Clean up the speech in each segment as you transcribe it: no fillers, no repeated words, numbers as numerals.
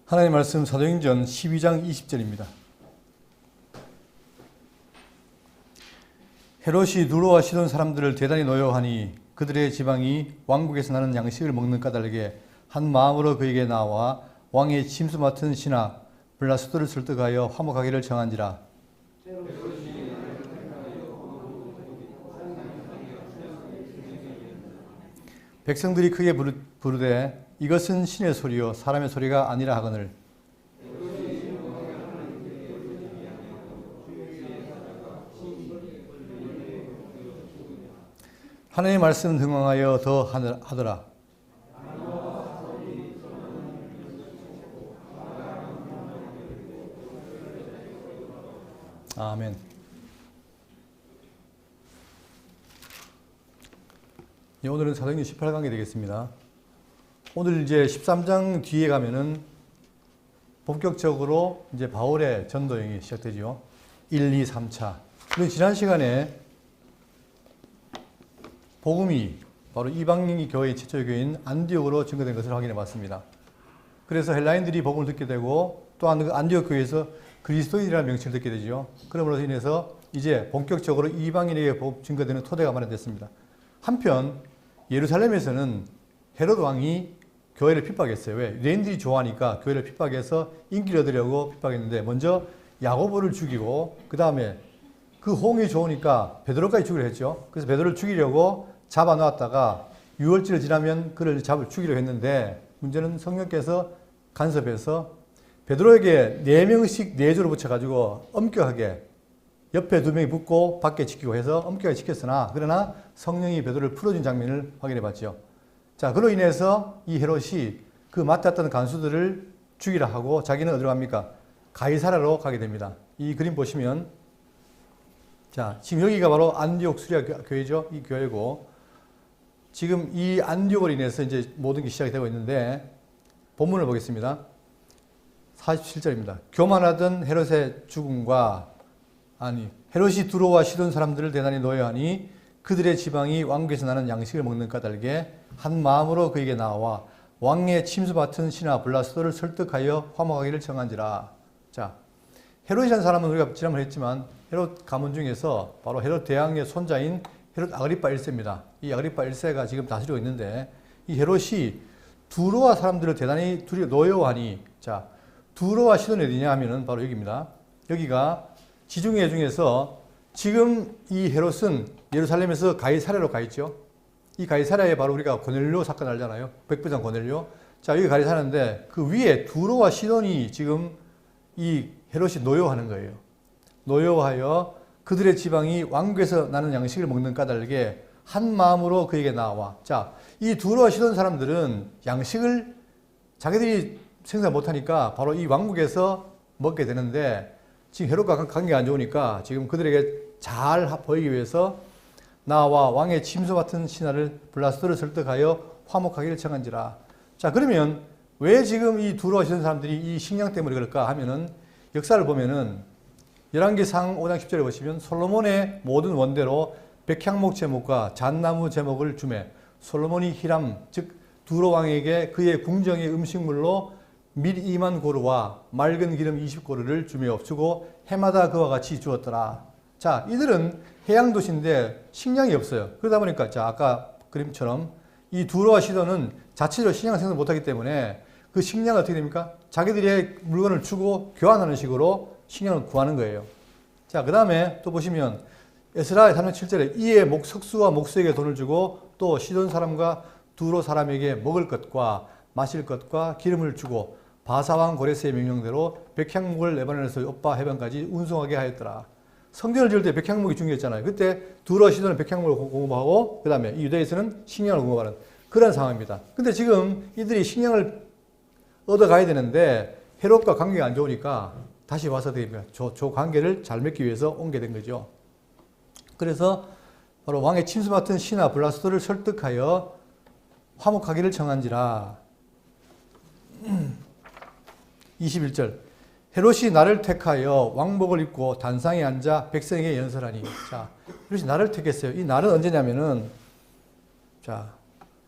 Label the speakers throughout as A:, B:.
A: 하나님의 말씀 사도행전 12장 20절입니다. 헤롯이 두로와 시돈 사람들을 대단히 노여워하니 그들의 지방이 왕국에서 나는 양식을 먹는 까닭에 한 마음으로 그에게 나와 왕의 침수 맡은 신하 블라스도를 설득하여 화목하기를 청한지라. 백성들이 크게 부르되 이것은 신의 소리요 사람의 소리가 아니라 하거늘. 하나님의 말씀은 흥왕하여 더 하더라. 아멘. 오늘은 사도행전 18강이 되겠습니다. 오늘 이제 13장 뒤에 가면은 본격적으로 이제 바울의 전도행이 시작되죠. 1, 2, 3차. 그리고 지난 시간에 복음이 바로 이방인 교회의 최초 교회인 안디옥으로 증거된 것을 확인해 봤습니다. 그래서 헬라인들이 복음을 듣게 되고 또한 그 안디옥 교회에서 그리스도인이라는 명칭을 듣게 되죠. 그러므로 인해서 이제 본격적으로 이방인에게 증거되는 토대가 마련됐습니다. 한편 예루살렘에서는 헤롯 왕이 교회를 핍박했어요. 왜? 유대인들이 좋아하니까 교회를 핍박해서 인기를 얻으려고 핍박했는데 먼저 야고보를 죽이고 그 다음에 그 호응이 좋으니까 베드로까지 죽이려 했죠. 그래서 베드로를 죽이려고 잡아놓았다가 6월절을 지나면 그를 죽이려고 했는데 문제는 성령께서 간섭해서 베드로에게 4명씩 4조를 붙여가지고 엄격하게 옆에 2명이 붙고 밖에 지키고 해서 엄격하게 지켰으나 그러나 성령이 베드로를 풀어준 장면을 확인해 봤죠. 자, 그로 인해서 이 헤롯이 그 맡았던 간수들을 죽이라 하고 자기는 어디로 갑니까? 가이사랴로 가게 됩니다. 이 그림 보시면 자, 지금 여기가 바로 안디옥 수리아 교회죠. 이 교회고 지금 이 안디옥으로 인해서 이제 모든 게 시작이 되고 있는데 본문을 보겠습니다. 47절입니다. 교만하던 헤롯의 죽음과 헤롯이 두로와 시돈 사람들을 대단히 노여하니 그들의 지방이 왕국에서 나는 양식을 먹는 까닭에 한 마음으로 그에게 나와 왕의 침수받은 신하 블라스도를 설득하여 화목하기를 청한지라. 자, 헤롯이라는 사람은 우리가 지난번에 했지만 헤롯 가문 중에서 바로 헤롯 대왕의 손자인 헤롯 아그리파 1세입니다. 이 아그리파 1세가 지금 다스리고 있는데 이 헤롯이 두로와 사람들을 대단히 노여워하니 자, 두로와 시돈이 어디냐 하면은 바로 여기입니다. 여기가 지중해 중에서 지금 이 헤롯은 예루살렘에서 가이사랴로 가 있죠. 이 가이사랴에 바로 우리가 고넬료 사건 알잖아요. 백부장 고넬료. 자, 여기 가이사랴인데 그 위에 두로와 시돈이 지금 이 헤롯이 노여워하는 거예요. 노여워하여 그들의 지방이 왕국에서 나는 양식을 먹는 까닭에 한 마음으로 그에게 나와. 자, 이 두로와 시돈 사람들은 양식을 자기들이 생산 못하니까 바로 이 왕국에서 먹게 되는데 지금 헤롯과 관계가 안 좋으니까 지금 그들에게 잘 보이기 위해서 나와 왕의 침수 같은 신하를 블라스도를 설득하여 화목하기를 청한지라. 자, 그러면 왜 지금 이 두로와 시돈 사람들이 이 식량 때문에 그럴까 하면은 역사를 보면은 열왕기상 5장 10절에 보시면 솔로몬의 모든 원대로 백향목 제목과 잣나무 제목을 주매 솔로몬이 히람 즉 두로 왕에게 그의 궁정의 음식물로 밀 2만 고루와 맑은 기름 20고루를 주며 주고 해마다 그와 같이 주었더라. 자, 이들은 해양 도시인데 식량이 없어요. 그러다 보니까 자, 아까 그림처럼 이 두로와 시돈은 자체적으로 식량을 생산 못하기 때문에 그 식량을 어떻게 됩니까? 자기들의 물건을 주고 교환하는 식으로 식량을 구하는 거예요. 자, 그 다음에 또 보시면 에스라 3장 7절에 이에 석수와 목수에게 돈을 주고 또 시돈 사람과 두로 사람에게 먹을 것과 마실 것과 기름을 주고 바사왕 고레스의 명령대로 백향목을 레바논에서 요빠 해변까지 운송하게 하였더라. 성전을 지을 때 백향목이 중요했잖아요. 그때 두로와 시돈은 백향목을 공급하고 그 다음에 유다에서는 식량을 공급하는 그런 상황입니다. 근데 지금 이들이 식량을 얻어가야 되는데 헤롯과 관계가 안 좋으니까 다시 와서 저 관계를 잘 맺기 위해서 옮게 된 거죠. 그래서 바로 왕의 침수 맡은 신하 블라스도를 설득하여 화목하기를 청한지라. 21절 헤롯이 나를 택하여 왕복을 입고 단상에 앉아 백성에게 연설하니. 자, 헤롯이 나를 택했어요. 이 날은 언제냐면은 자,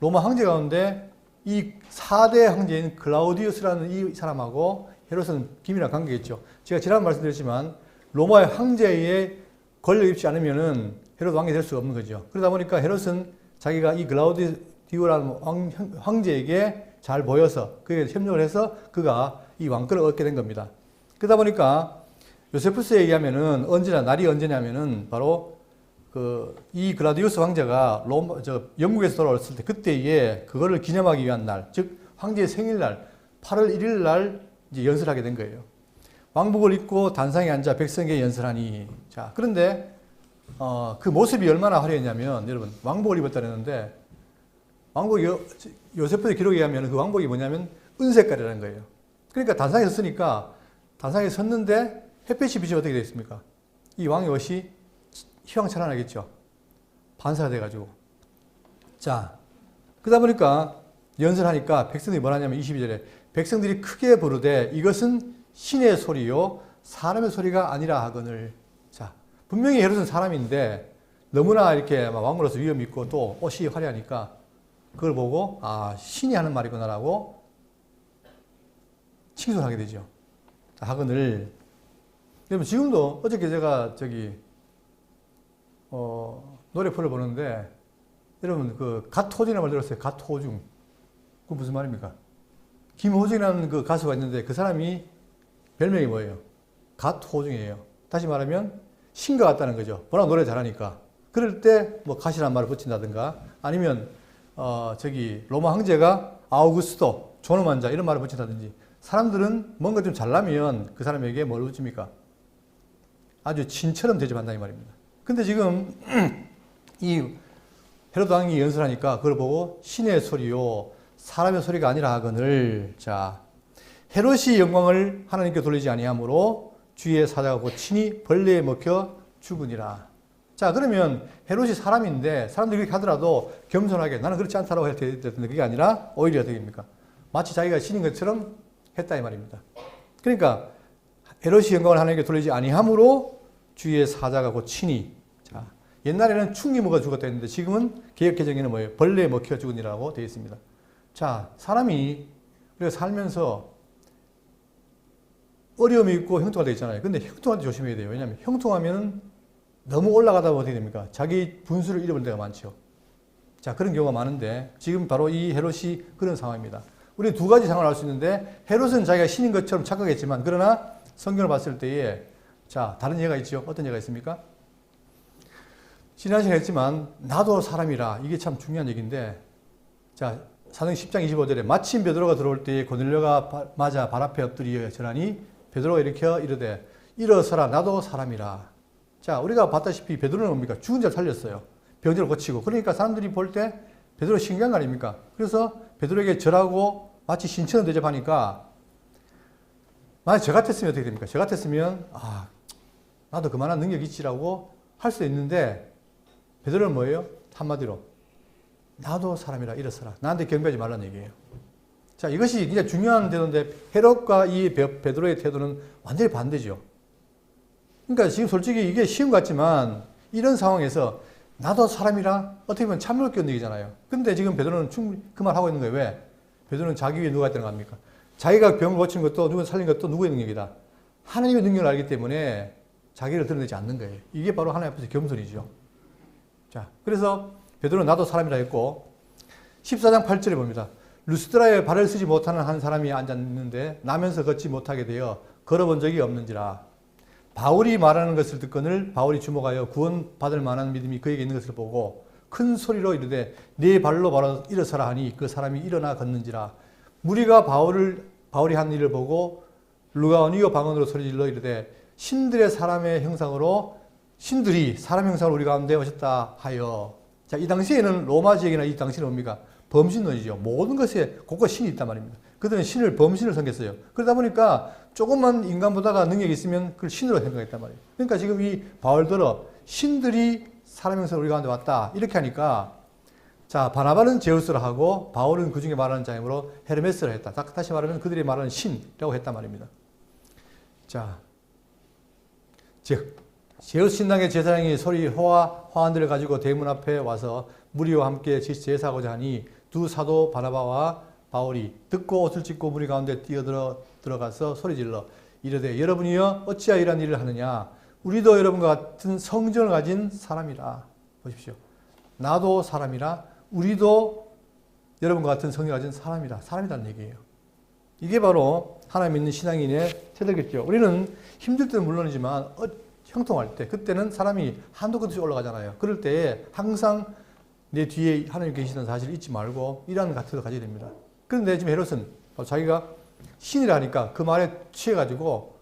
A: 로마 황제 가운데 이 4대 황제인 클라우디우스라는 이 사람하고 헤롯은 긴밀한 관계겠죠. 제가 지난번 말씀드렸지만 로마의 황제에 권력 입지 않으면은 헤롯 왕이 될 수가 없는 거죠. 그러다 보니까 헤롯은 자기가 이 클라우디우라는 황제에게 잘 보여서 그에 협력을 해서 그가 이 왕권을 얻게 된 겁니다. 그러다 보니까 요세푸스에 의하면은 날이 언제냐면은 바로 이 클라우디우스 황제가 영국에서 돌아왔을 때 그때에 그거를 기념하기 위한 날, 즉 황제의 생일날 8월 1일 날 이제 연설하게 된 거예요. 왕복을 입고 단상에 앉아 백성에게 연설하니. 자, 그런데 그 모습이 얼마나 화려했냐면 여러분 왕복을 입었다는데 왕복 요세푸스 기록에 의하면 그 왕복이 뭐냐면 은색깔이라는 거예요. 그러니까 단상에 섰으니까 단상에 섰는데 햇빛이 비치면 어떻게 되겠습니까? 이 왕의 옷이 휘황찬란하겠죠. 반사가 돼가지고. 자, 그러다 보니까 연설하니까 백성들이 뭘 하냐면 22절에 백성들이 크게 부르되 이것은 신의 소리요 사람의 소리가 아니라 하거늘. 자, 분명히 헤롯은 사람인데 너무나 이렇게 왕으로서 위엄이 있고 또 옷이 화려하니까 그걸 보고 신이 하는 말이구나라고 칭송하게 되죠. 자, 하거늘. 여러분 지금도 어저께 제가 노래 불러보는데 여러분 그 갓호중이라는 말 들었어요? 갓호중. 그거 무슨 말입니까? 김호중이라는 그 가수가 있는데 그 사람이 별명이 뭐예요? 갓호중이에요. 다시 말하면 신과 같다는 거죠. 워낙 노래 잘하니까. 그럴 때 뭐 갓이라는 말을 붙인다든가 아니면 로마 황제가 아우구스토, 존엄한 자 이런 말을 붙인다든지 사람들은 뭔가 좀 잘나면 그 사람에게 뭘 붙입니까? 아주 신처럼 대접한다 이 말입니다. 근데 지금 이 헤롯 왕이 연설하니까 그걸 보고 신의 소리요 사람의 소리가 아니라 하거늘. 자, 헤롯이 영광을 하나님께 돌리지 아니하므로 주의 사자가 곧 친히 벌레에 먹혀 죽으니라. 자, 그러면 헤롯이 사람인데 사람들이 그렇게 하더라도 겸손하게 나는 그렇지 않다라고 했을 텐데 그게 아니라 오히려 어떻게 됩니까? 마치 자기가 신인 것처럼 했다 이 말입니다. 그러니까 헤롯이 영광을 하나님께 돌리지 아니하므로 주의 사자가 곧 친히. 자, 옛날에는 충이 먹어 죽었다 했는데 지금은 개역개정에는 뭐예요? 벌레에 먹혀 죽으니라고 되어 있습니다. 자, 사람이 우리가 살면서 어려움이 있고 형통할 때 있잖아요. 근데 형통할 때 조심해야 돼요. 왜냐하면 형통하면 너무 올라가다 보면 어떻게 됩니까? 자기 분수를 잃어버릴 때가 많죠. 자, 그런 경우가 많은데 지금 바로 이 헤롯이 그런 상황입니다. 우리는 두 가지 상황을 알 수 있는데 헤롯은 자기가 신인 것처럼 착각했지만 그러나 성경을 봤을 때에 자, 다른 예가 있죠. 어떤 예가 있습니까? 지난 시간에 했지만 나도 사람이라. 이게 참 중요한 얘기인데 자, 사도행 10장 25절에 마침 베드로가 들어올 때에 고넬료가 맞아 발 앞에 엎드려 절하니 베드로가 일으켜 이르되 일어서라 나도 사람이라. 자, 우리가 봤다시피 베드로는 뭡니까? 죽은 자를 살렸어요. 병자를 고치고. 그러니까 사람들이 볼 때 베드로 신기한 거 아닙니까? 그래서 베드로에게 절하고 마치 신처럼 대접하니까 만약 저 같았으면 어떻게 됩니까? 저 같았으면 나도 그만한 능력이 있지라고 할 수 있는데 베드로는 뭐예요? 한마디로 나도 사람이라 일어서라. 나한테 경배하지 말라는 얘기예요. 자, 이것이 굉장히 중요한 태도인데 헤롯과 이 베드로의 태도는 완전히 반대죠. 그러니까 지금 솔직히 이게 쉬운 것 같지만 이런 상황에서 나도 사람이라 어떻게 보면 참을 게 얘기잖아요. 근데 지금 베드로는 충분히 그 말 하고 있는 거예요. 왜? 베드로는 자기 위에 누가 있다는 거 아닙니까? 자기가 병을 고친 것도 누구 살린 것도 누구의 능력이다. 하나님의 능력을 알기 때문에 자기를 드러내지 않는 거예요. 이게 바로 하나님 앞에서 겸손이죠. 자, 그래서 베드로는 나도 사람이라 했고 14장 8절에 봅니다. 루스드라에 발을 쓰지 못하는 한 사람이 앉았는데 나면서 걷지 못하게 되어 걸어본 적이 없는지라. 바울이 말하는 것을 듣거늘 바울이 주목하여 구원받을 만한 믿음이 그에게 있는 것을 보고 큰 소리로 이르되 네 발로 바로 일어서라 하니 그 사람이 일어나 걷는지라. 무리가 바울이 한 일을 보고 루가오니오 방언으로 소리질러 이르되 신들의 사람의 형상으로 신들이 사람 형상으로 우리 가운데 오셨다 하여. 자, 이 당시에는 로마 지역이나 이 당시는 뭡니까? 범신론이죠. 모든 것에 곳곳 신이 있단 말입니다. 그들은 범신을 섬겼어요. 그러다 보니까 조금만 인간보다가 능력이 있으면 그걸 신으로 생각했단 말이에요. 그러니까 지금 이 바울들은 신들이 사람 형상으로 우리 가운데 왔다. 이렇게 하니까 자, 바나바는 제우스를 하고 바울은 그 중에 말하는 자임으로 헤르메스를 했다. 다시 말하면 그들이 말하는 신이라고 했단 말입니다. 자, 즉 제우스 신당의 제사장이 소리 화환들을 가지고 대문 앞에 와서 무리와 함께 제사하고자 하니 두 사도 바나바와 바울이 듣고 옷을 찢고 무리 가운데 들어가서 소리질러 이르되 여러분이여 어찌하여 이러한 일을 하느냐 우리도 여러분과 같은 성전을 가진 사람이라. 보십시오. 나도 사람이라 우리도 여러분과 같은 성전을 가진 사람이라. 사람이라는 얘기예요. 이게 바로 하나님 믿는 신앙인의 태도겠죠. 우리는 힘들 때는 물론이지만 형통할 때 그때는 사람이 한도 끝없이 올라가잖아요. 그럴 때에 항상 내 뒤에 하나님 계시다는 사실을 잊지 말고 이러한 태도를 가져야 됩니다. 그런데 지금 헤롯은 자기가 신이라 하니까 그 말에 취해가지고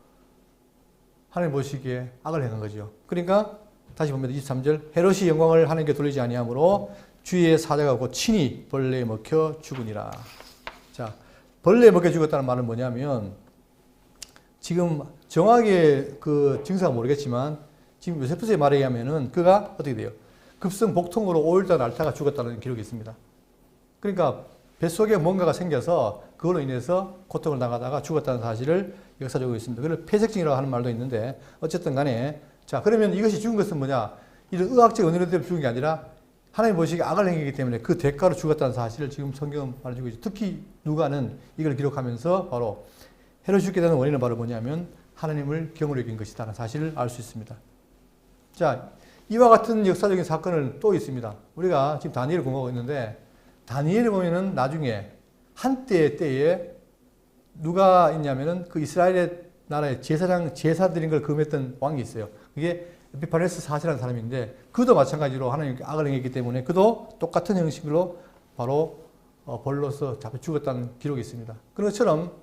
A: 하나님 보시기에 악을 행한 거죠. 그러니까 다시 보면 23절 헤롯이 영광을 하나님께 돌리지 아니하므로 주의 사자가 곧 친히 벌레에 먹혀 죽으니라. 자, 벌레에 먹혀 죽었다는 말은 뭐냐면 지금 정확하게 그 증상은 모르겠지만 지금 요세푸스의 말에 의하면은 그가 어떻게 돼요? 급성 복통으로 5일 동안 앓다가 죽었다는 기록이 있습니다. 그러니까 뱃속에 뭔가가 생겨서 그걸로 인해서 고통을 당하다가 죽었다는 사실을 역사적으로 있습니다. 그걸 폐색증이라고 하는 말도 있는데 어쨌든 간에 자 그러면 이것이 죽은 것은 뭐냐? 이런 의학적 원인으로 때문에 죽은 게 아니라 하나님 보시기에 악을 행했기 때문에 그 대가로 죽었다는 사실을 지금 성경은 말해주고 있죠. 특히 누가는 이걸 기록하면서 바로 헤롯이 죽게 되는 원인은 바로 뭐냐면 하나님을 경으로 여긴 것이다라는 사실을 알 수 있습니다. 자, 이와 같은 역사적인 사건은 또 있습니다. 우리가 지금 다니엘을 공부하고 있는데 다니엘을 보면은 나중에 한때의 때에 누가 있냐면은 그 이스라엘의 나라의 제사 드린 걸 금했던 왕이 있어요. 그게 에피파네스 4세라는 사람인데 그도 마찬가지로 하나님께 악을 행했기 때문에 그도 똑같은 형식으로 바로 벌로서 잡혀 죽었다는 기록이 있습니다. 그런 것처럼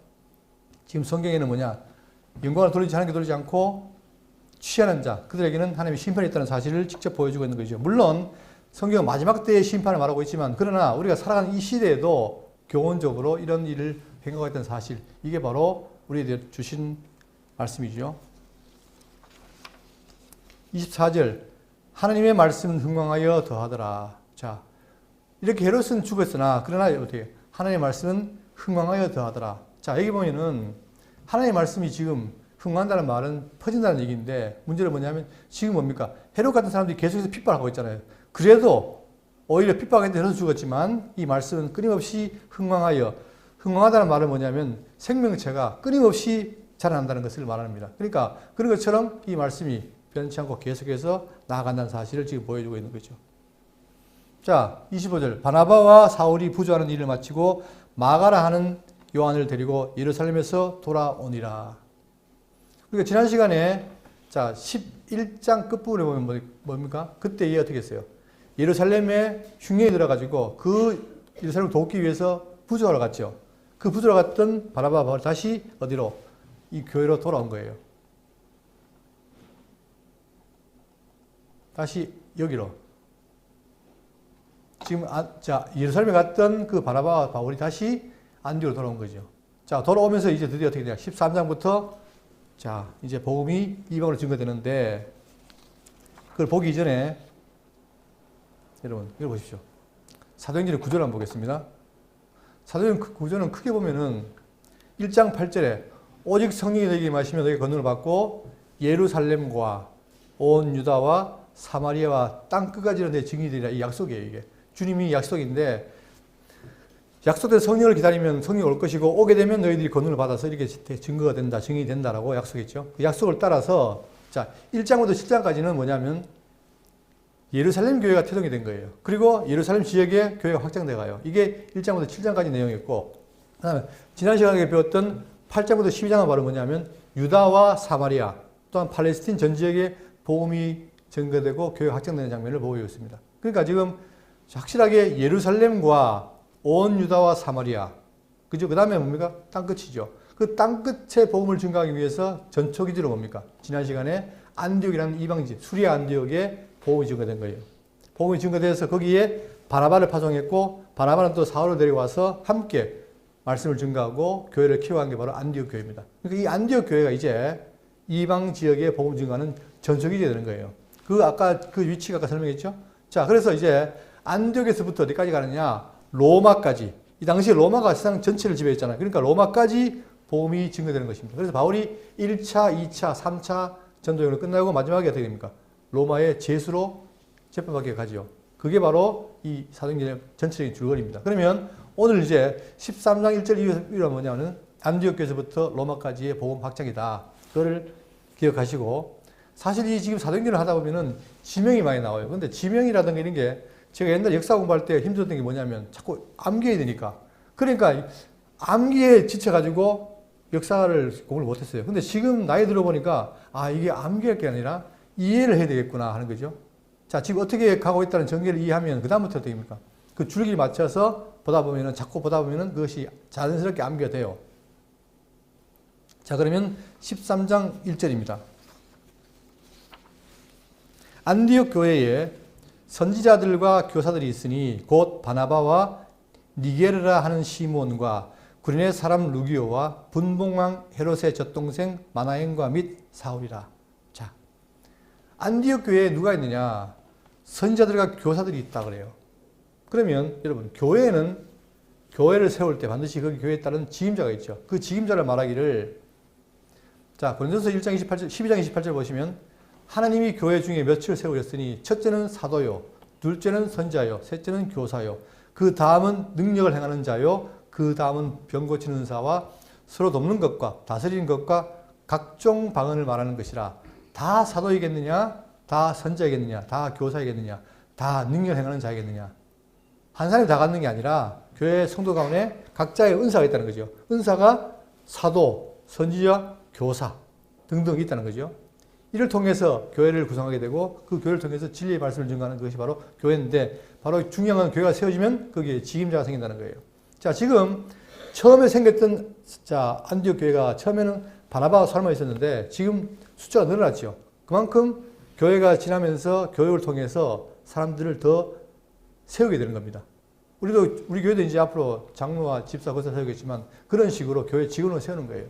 A: 지금 성경에는 뭐냐? 영광을 돌리지 하나님께 돌리지 않고 취하는 자, 그들에게는 하나님의 심판이 있다는 사실을 직접 보여주고 있는 거죠. 물론 성경은 마지막 때의 심판을 말하고 있지만 그러나 우리가 살아가는 이 시대에도 교훈적으로 이런 일을 행하고 있다는 사실, 이게 바로 우리에게 주신 말씀이죠. 24절 하나님의 말씀은 흥왕하여 더하더라. 자, 이렇게 헤롯은 죽었으나 그러나 어떻게 하나님의 말씀은 흥왕하여 더하더라. 자, 여기 보면은 하나님의 말씀이 지금 흥왕한다는 말은 퍼진다는 얘기인데 문제는 뭐냐면 지금 뭡니까? 헤롯 같은 사람들이 계속해서 핍박하고 있잖아요. 그래도 오히려 핍박했는데 헤롯은 죽었지만 이 말씀은 끊임없이 흥왕하다는 말은 뭐냐면 생명체가 끊임없이 자라난다는 것을 말합니다. 그러니까 그런 것처럼 이 말씀이 변치 않고 계속해서 나아간다는 사실을 지금 보여주고 있는 거죠. 자, 25절 바나바와 사울이 부조하는 일을 마치고 마가라 하는 요한을 데리고 예루살렘에서 돌아오니라. 그러니까 지난 시간에 자 11장 끝부분에 보면 뭡니까? 그때 어떻게 했어요? 예루살렘에 흉년이 들어가지고 그 예루살렘을 돕기 위해서 부조하러 갔죠. 그 부조하러 갔던 바나바가 다시 어디로? 이 교회로 돌아온 거예요. 다시 여기로. 지금 자 예루살렘에 갔던 그 바나바와 바울이 다시 안디오로 돌아온 거죠. 자 돌아오면서 이제 드디어 어떻게 되냐? 13장부터 자 이제 복음이 이방으로 증거되는데 그걸 보기 이전에 여러분 이걸 보십시오. 사도행전의 구조를 한번 보겠습니다. 사도행전 구조는 크게 보면은 1장 8절에 오직 성령이 너에게 임하시면 너에게 권능을 받고 예루살렘과 온 유다와 사마리아와 땅 끝까지 이르는 내 증인이 되리라. 이 약속이에요. 이게 주님이 약속인데 약속된 성령을 기다리면 성령이 올 것이고 오게 되면 너희들이 권능을 받아서 이렇게 증거가 된다, 증인이 된다라고 약속했죠. 그 약속을 따라서 자 1장부터 7장까지는 뭐냐면 예루살렘 교회가 태동이 된 거예요. 그리고 예루살렘 지역에 교회가 확장돼 가요. 이게 1장부터 7장까지 내용이었고 그다음에 지난 시간에 배웠던 8장부터 12장은 바로 뭐냐면 유다와 사마리아 또한 팔레스틴 전 지역에 복음이 증거되고 교회가 확장되는 장면을 보고 있습니다. 그러니까 지금 확실하게 예루살렘과 온 유다와 사마리아, 그죠? 그 다음에 뭡니까? 땅끝이죠. 그 땅끝에 복음을 증거하기 위해서 전초기지로 뭡니까? 지난 시간에 안디옥이라는 이방지, 수리아 안디옥에 복음이 증거된 거예요. 복음이 증거돼서 거기에 바나바를 파송했고, 바나바는 또 사울을 데려와서 함께 말씀을 증거하고 교회를 키워간 게 바로 안디옥 교회입니다. 그러니까 이 안디옥 교회가 이제 이방 지역에 복음 증거하는 전초기지가 되는 거예요. 그 아까 그 위치가 아까 설명했죠? 자, 그래서 이제 안디옥에서부터 어디까지 가느냐? 로마까지. 이 당시에 로마가 세상 전체를 지배했잖아요. 그러니까 로마까지 복음이 증거되는 것입니다. 그래서 바울이 1차, 2차, 3차 전도여행을 끝나고 마지막에 어떻게 됩니까? 로마의 제수로 재판받게 가지요. 그게 바로 이 사도행전의 전체적인 줄거리입니다. 그러면 오늘 이제 13장 1절 이유가 뭐냐면 안디옥 교회에서부터 로마까지의 복음 확장이다. 그거를 기억하시고, 사실 이 지금 사도행전을 하다 보면은 지명이 많이 나와요. 근데 지명이라든가 이런 게 제가 옛날 역사 공부할 때 힘들었던 게 뭐냐면 자꾸 암기해야 되니까. 그러니까 암기에 지쳐가지고 역사를 공부를 못했어요. 근데 지금 나이 들어보니까 이게 암기할 게 아니라 이해를 해야 되겠구나 하는 거죠. 자, 지금 어떻게 가고 있다는 전개를 이해하면 그다음부터 어떻게 됩니까? 그 줄기를 맞춰서 자꾸 보다 보면은 그것이 자연스럽게 암기가 돼요. 자, 그러면 13장 1절입니다. 안디옥 교회에 선지자들과 교사들이 있으니 곧 바나바와 니게르라 하는 시몬과 구레네 사람 루기오와 분봉왕 헤롯의 젖동생 마나엔과 및 사울이라. 자, 안디옥 교회에 누가 있느냐? 선지자들과 교사들이 있다 그래요. 그러면 여러분, 교회를 세울 때 반드시 그 교회에 따른 지임자가 있죠. 그 지임자를 말하기를, 자, 고린도서 1장 28절, 12장 28절 보시면 하나님이 교회 중에 몇을 세우셨으니 첫째는 사도요, 둘째는 선지자요, 셋째는 교사요, 그 다음은 능력을 행하는 자요, 그 다음은 병 고치는 은사와 서로 돕는 것과 다스리는 것과 각종 방언을 말하는 것이라. 다 사도이겠느냐? 다 선지자이겠느냐? 다 교사이겠느냐? 다 능력을 행하는 자이겠느냐? 한 사람이 다 갖는 게 아니라 교회 성도 가운데 각자의 은사가 있다는 거죠. 은사가 사도, 선지자, 교사 등등 있다는 거죠. 이를 통해서 교회를 구성하게 되고 그 교회를 통해서 진리의 말씀을 증거하는 것이 바로 교회인데, 바로 중요한 건 교회가 세워지면 거기에 직임자가 생긴다는 거예요. 자, 지금 처음에 생겼던 안디옥 교회가 처음에는 바나바와 사울만 있었는데 지금 숫자가 늘어났죠. 그만큼 교회가 지나면서 교육을 통해서 사람들을 더 세우게 되는 겁니다. 우리 교회도 이제 앞으로 장로와 집사, 거사 세우겠지만 그런 식으로 교회 직원을 세우는 거예요.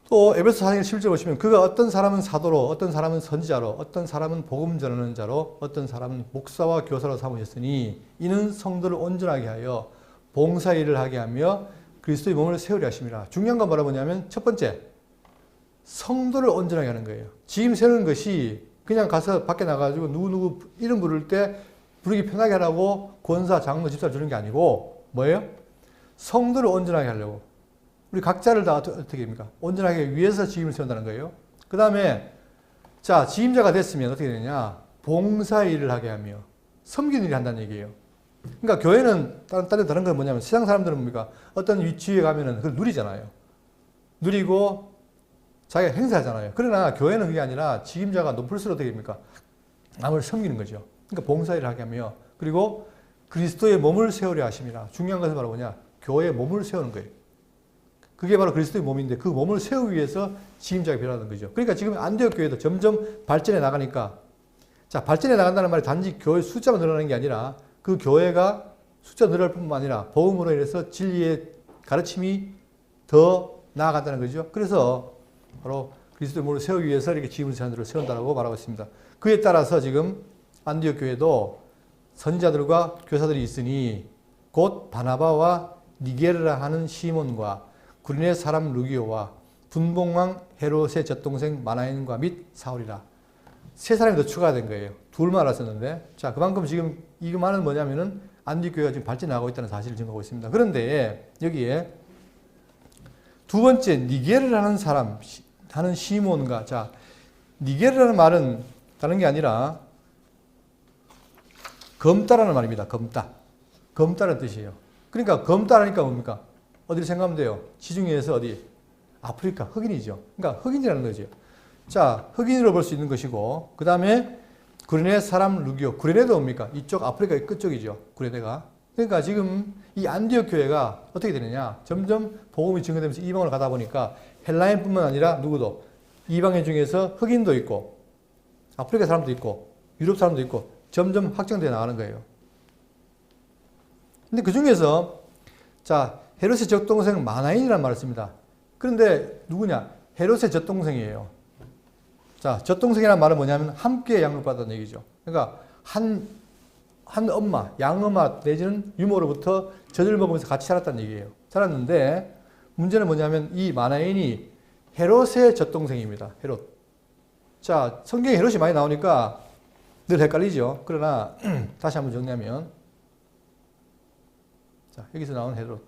A: 또 에베소 4장 11절 보시면 그가 어떤 사람은 사도로, 어떤 사람은 선지자로, 어떤 사람은 복음 전하는 자로, 어떤 사람은 목사와 교사로 삼으셨으니 이는 성도를 온전하게 하여 봉사 일을 하게 하며 그리스도의 몸을 세우려 하심이라. 중요한 건 뭐냐면 첫 번째, 성도를 온전하게 하는 거예요. 지임 세우는 것이 그냥 가서 밖에 나가가지고 누구누구 이름 부를 때 부르기 편하게 하라고 권사, 장로, 집사를 주는 게 아니고 뭐예요? 성도를 온전하게 하려고. 우리 각자를 다 어떻게 됩니까? 온전하게 위해서 지임을 세운다는 거예요. 그 다음에 자, 지임자가 됐으면 어떻게 되느냐? 봉사 일을 하게 하며 섬기는 일을 한다는 얘기예요. 그러니까 교회는 다른 건 뭐냐면 세상 사람들은 뭡니까? 어떤 위치에 가면은 그걸 누리잖아요. 누리고 자기가 행사하잖아요. 그러나 교회는 그게 아니라 지임자가 높을수록 어떻게 됩니까? 남을 섬기는 거죠. 그러니까 봉사 일을 하게 하며 그리고 그리스도의 몸을 세우려 하심이라. 중요한 것은 바로 뭐냐? 교회의 몸을 세우는 거예요. 그게 바로 그리스도의 몸인데 그 몸을 세우기 위해서 지임자가 필요하다는 거죠. 그러니까 지금 안디옥 교회도 점점 발전해 나가니까, 자, 발전해 나간다는 말이 단지 교회 숫자만 늘어나는 게 아니라 그 교회가 숫자 늘어날 뿐만 아니라 복음으로 인해서 진리의 가르침이 더 나아간다는 거죠. 그래서 바로 그리스도의 몸을 세우기 위해서 이렇게 지임을 사람들을 세운다고 말하고 있습니다. 그에 따라서 지금 안디옥 교회도 선지자들과 교사들이 있으니 곧 바나바와 니게르라 하는 시몬과 구레네 사람 루기오와 분봉왕 헤롯의 젖동생 마나엔과 및 사울이라. 세 사람이 더 추가된 거예요. 둘만 알았었는데, 자, 그만큼 지금 이 말은 뭐냐면은 안디옥 교회가 지금 발전하고 있다는 사실을 증거하고 있습니다. 그런데 여기에 두 번째 니게르라는 사람 하는 시몬과, 자, 니게르라는 말은 다른 게 아니라 검다라는 말입니다. 검다라는 뜻이에요. 그러니까 검다라니까 뭡니까? 어디를 생각하면 돼요? 지중해에서 어디? 아프리카, 흑인이죠. 그러니까 흑인이라는 거죠. 자, 흑인으로 볼 수 있는 것이고, 그 다음에 구레네 사람 루기오. 구레네도 뭡니까? 이쪽 아프리카 끝쪽이죠. 구레네가. 그러니까 지금 이 안디옥 교회가 어떻게 되느냐? 점점 복음이 증거되면서 이방으로 가다 보니까 헬라인뿐만 아니라 누구도 이방인 중에서 흑인도 있고 아프리카 사람도 있고 유럽 사람도 있고 점점 확장되어 나가는 거예요. 근데 그 중에서 자, 헤롯의 젖동생 마나인이라는 말을 씁니다. 그런데 누구냐? 헤롯의 젖동생이에요. 자, 젖동생이라는 말은 뭐냐면 함께 양육받았다는 얘기죠. 그러니까 한 엄마, 양엄마 내지는 유모로부터 젖을 먹으면서 같이 살았다는 얘기예요. 살았는데 문제는 뭐냐면 이 마나인이 헤롯의 젖동생입니다. 헤롯. 자, 성경에 헤롯이 많이 나오니까 늘 헷갈리죠. 그러나 다시 한번 정리하면 자, 여기서 나온 헤롯.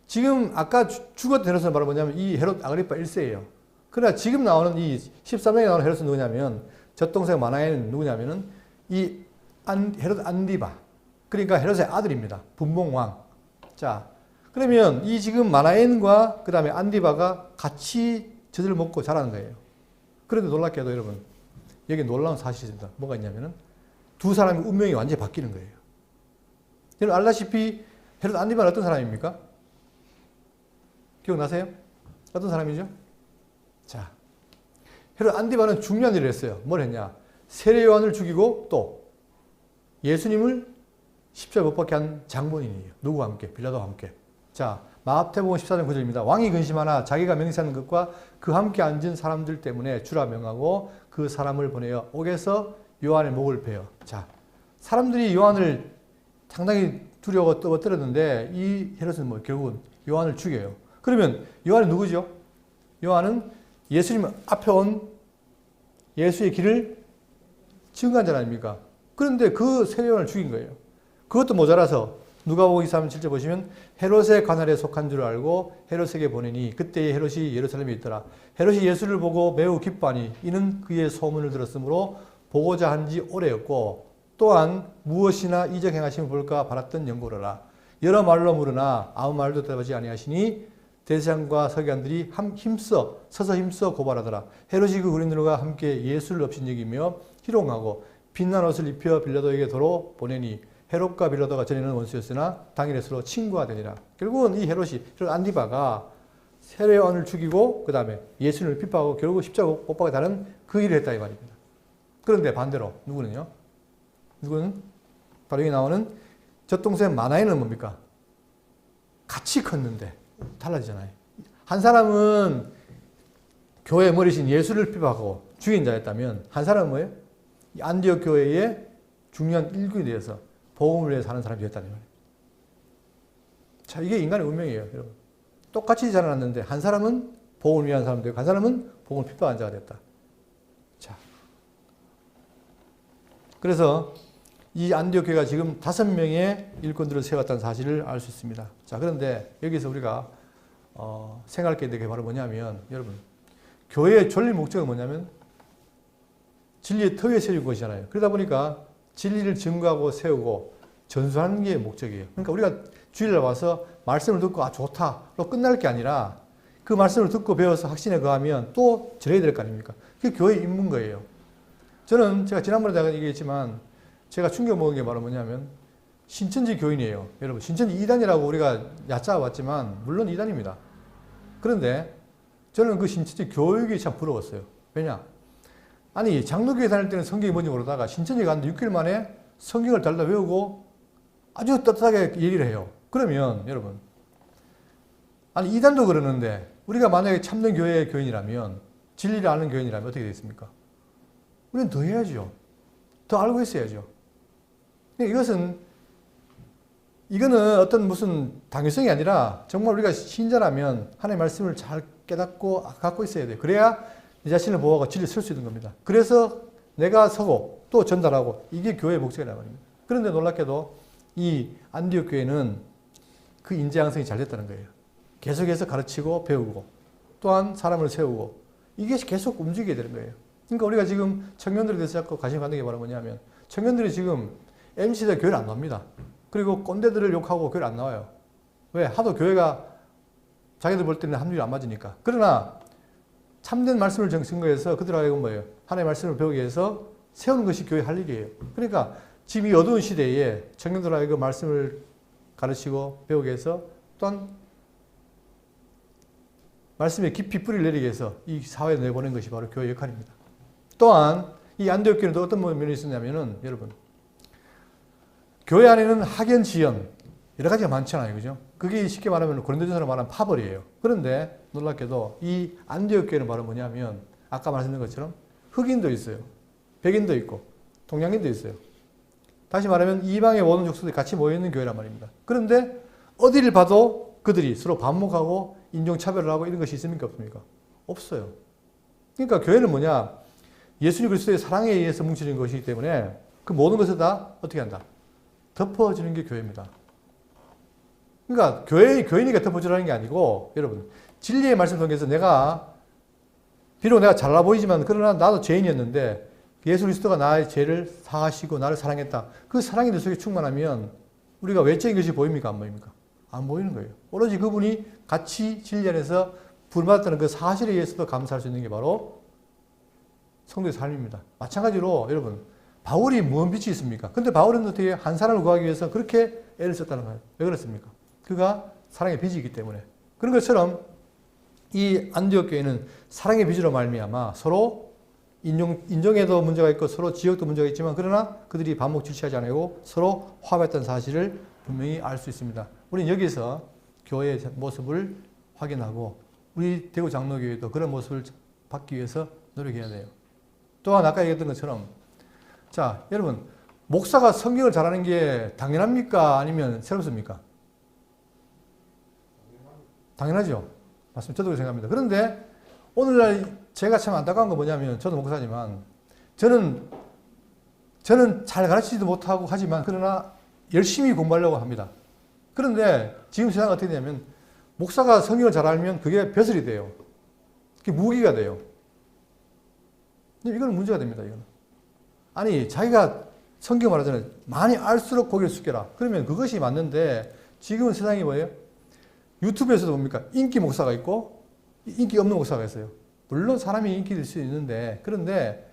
A: 지금 아까 죽었던 헤롯은 바로 뭐냐면 이 헤롯 아그리파 1세예요. 그러나 지금 나오는 이 13장에 나오는 헤롯은 누구냐면 젖동생 마나엘은 누구냐면은 이 헤롯 안디바. 그러니까 헤롯의 아들입니다. 분봉왕. 자, 그러면 이 지금 마나엘과 그 다음에 안디바가 같이 젖을 먹고 자라는 거예요. 그런데 놀랍게도 여러분, 여기 놀라운 사실이 있습니다. 뭐가 있냐면은 두 사람의 운명이 완전히 바뀌는 거예요. 여러분 알다시피 헤롯 안디바는 어떤 사람입니까? 기억나세요? 어떤 사람이죠? 자, 헤롯 안디바는 중요한 일을 했어요. 뭘 했냐? 세례 요한을 죽이고 또 예수님을 십자가에 못 박게 한 장본인이에요. 누구와 함께? 빌라도와 함께. 자, 마태복음 14장 9절입니다. 왕이 근심하나 자기가 맹세하는 것과 그 함께 앉은 사람들 때문에 주라 명하고 그 사람을 보내어 옥에서 요한의 목을 베어. 자, 사람들이 요한을 상당히 두려워 떨었는데 이 헤롯은 뭐 결국은 요한을 죽여요. 그러면 요한은 누구죠? 요한은 예수님 앞에 온 예수의 길을 증거한 자 아닙니까? 그런데 그 세례 요한을 죽인 거예요. 그것도 모자라서 누가복음 23장 7절 보시면 헤롯의 관할에 속한 줄 알고 헤롯에게 보내니 그때의 헤롯이 예루살렘에 있더라. 헤롯이 예수를 보고 매우 기뻐하니 이는 그의 소문을 들었으므로 보고자 한지 오래였고 또한 무엇이나 이적 행하심을 볼까 바랐던 연고로라. 여러 말로 물으나 아무 말도 대답하지 아니하시니 대제사장과 서기관들이 서서 힘써 고발하더라. 헤롯이 그 군인들과 함께 예수를 없인 여기며 희롱하고 빛난 옷을 입혀 빌라도에게 도로 보내니 헤롯과 빌라도가 전에는 원수였으나 당일에 서로 친구가 되니라. 결국은 이 헤롯 안디바가 세례 요한을 죽이고 그 다음에 예수님을 핍박하고 결국 십자가 못 박게 다는 그 일을 했다 이 말입니다. 그런데 반대로 누구는 바로 여기 나오는 젖동생 마나엘은 뭡니까? 같이 컸는데 달라지잖아요. 한 사람은 교회 머리신 예수를 핍박하고 죽인 자였다면 한 사람은 뭐예요? 안디옥 교회의 중요한 일꾼이 되어서 복음을 위해 사는 사람이 되었다는 말이에요. 자, 이게 인간의 운명이에요, 여러분. 똑같이 자라났는데 한 사람은 복음을 위한 사람이 되고 한 사람은 복음을 핍박한 자가 됐다. 자, 그래서 이 안디옥 교회가 지금 5명의 일꾼들을 세웠다는 사실을 알 수 있습니다. 자, 그런데 여기서 우리가 생각할 게 있는 게 바로 뭐냐면 여러분, 교회의 존립 목적은 뭐냐면 진리의 터 위에 세운 것이잖아요. 그러다 보니까 진리를 증거하고 세우고 전수하는 게 목적이에요. 그러니까 우리가 주일날 와서 말씀을 듣고 아 좋다로 끝날 게 아니라 그 말씀을 듣고 배워서 확신에 거하면 또 전해야 될 거 아닙니까? 그게 교회의 임무인 거예요. 저는 제가 지난번에 제가 얘기했지만 제가 충격 먹은 게 바로 뭐냐면 신천지 교인이에요. 여러분 신천지 2단이라고 우리가 얕잡아 봤지만 물론 2단입니다. 그런데 저는 그 신천지 교육이 참 부러웠어요. 왜냐? 아니 장로교회 다닐 때는 성경이 뭔지 모르다가 신천지 갔는데 6개월 만에 성경을 달다 외우고 아주 떳떳하게 얘기를 해요. 그러면 여러분 아니 이단도 그러는데 우리가 만약에 참된 교회의 교인이라면 진리를 아는 교인이라면 어떻게 되겠습니까? 우리는 더 해야죠. 더 알고 있어야죠. 이거는 어떤 무슨 당위성이 아니라 정말 우리가 신자라면 하나님의 말씀을 잘 깨닫고 갖고 있어야 돼요. 그래야 내 자신을 보호하고 진리를 쓸 수 있는 겁니다. 그래서 내가 서고 또 전달하고 이게 교회의 목적이라는 말입니다. 그런데 놀랍게도 이 안디옥 교회는 그 인재 양성이 잘 됐다는 거예요. 계속해서 가르치고 배우고 또한 사람을 세우고 이게 계속 움직이게 되는 거예요. 그러니까 우리가 지금 청년들에 대해서 자꾸 관심 갖는 게 바로 뭐냐면 청년들이 지금 MC들 교회를 안 나옵니다. 그리고 꼰대들을 욕하고 교회를 안 나와요. 왜? 하도 교회가 자기들 볼 때는 합률이 안 맞으니까. 그러나 참된 말씀을 증거해서 그들하고 하여금 뭐예요? 하나님의 말씀을 배우기 위해서 세우는 것이 교회 할 일이에요. 그러니까 지금 이 어두운 시대에 청년들하고 하여금 말씀을 가르치고 배우기 위해서 또한 말씀에 깊이 뿌리를 내리기 위해서 이 사회에 내보낸 것이 바로 교회의 역할입니다. 또한 이 안디옥 교회는 또 어떤 면이 있었냐면은 여러분 교회 안에는 학연, 지연 여러 가지가 많잖아요. 그죠? 그게 쉽게 말하면 고린도전서로 말하는 파벌이에요. 그런데 놀랍게도 이 안디옥 교회는 바로 뭐냐면 아까 말씀드린 것처럼 흑인도 있어요. 백인도 있고 동양인도 있어요. 다시 말하면 이방의 모든 족속들이 같이 모여있는 교회란 말입니다. 그런데 어디를 봐도 그들이 서로 반목하고 인종차별을 하고 이런 것이 있습니까? 없습니까? 없어요. 그러니까 교회는 뭐냐? 예수님 그리스도의 사랑에 의해서 뭉쳐진 것이기 때문에 그 모든 것을 다 어떻게 한다? 덮어주는 게 교회입니다. 그러니까 교인이 곁에 보조라는 게 아니고 여러분 진리의 말씀 통해서 비록 내가 잘나 보이지만 그러나 나도 죄인이었는데 예수 그리스도가 나의 죄를 사하시고 나를 사랑했다. 그 사랑이 내 속에 충만하면 우리가 외적인 것이 보입니까? 안 보입니까? 안 보이는 거예요. 오로지 그분이 같이 진리 안에서 부름받았다는 그 사실에 의해서도 감사할 수 있는 게 바로 성도의 삶입니다. 마찬가지로 여러분 바울이 무슨 빛이 있습니까? 근데 바울은 어떻게 한 사람을 구하기 위해서 그렇게 애를 썼다는 거예요. 왜 그렇습니까? 그가 사랑의 빛이기 때문에. 그런 것처럼 이 안디옥 교회는 사랑의 빛으로 말미암아 서로 인종에도 문제가 있고 서로 지역도 문제가 있지만 그러나 그들이 반목질취하지 않고 서로 화합했던 사실을 분명히 알 수 있습니다. 우리는 여기서 교회의 모습을 확인하고 우리 대구 장로교회도 그런 모습을 받기 위해서 노력해야 돼요. 또한 아까 얘기했던 것처럼 자 여러분 목사가 성경을 잘하는 게 당연합니까? 아니면 새롭습니까? 당연하죠. 맞습니다. 저도 그렇게 생각합니다. 그런데 오늘날 제가 참 안타까운 건 뭐냐면 저도 목사지만 저는 잘 가르치지도 못하고 하지만 그러나 열심히 공부하려고 합니다. 그런데 지금 세상은 어떻게 되냐면 목사가 성경을 잘 알면 그게 벼슬이 돼요. 그게 무기가 돼요. 이건 문제가 됩니다. 이거는. 아니 자기가 성경 말하잖아요. 많이 알수록 고개를 숙여라. 그러면 그것이 맞는데 지금은 세상이 뭐예요? 유튜브에서도 봅니까? 인기 목사가 있고 인기 없는 목사가 있어요. 물론 사람이 인기 될 수 있는데 그런데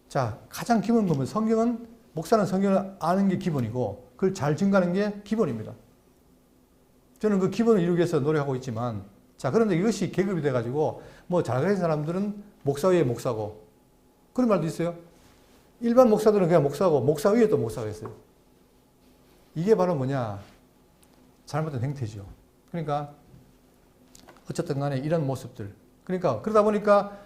A: 자 가장 기본 보면 성경은 목사는 성경을 아는 게 기본이고 그걸 잘 증가하는 게 기본입니다. 저는 그 기본을 이루기 위해서 노력하고 있지만 자 그런데 이것이 계급이 돼가지고 뭐 잘 가르치는 사람들은 목사 위에 목사고 그런 말도 있어요. 일반 목사들은 그냥 목사고 목사 위에 또 목사가 있어요. 이게 바로 뭐냐 잘못된 행태죠. 그러니까 어쨌든 간에 이런 모습들 그러니까 그러다 보니까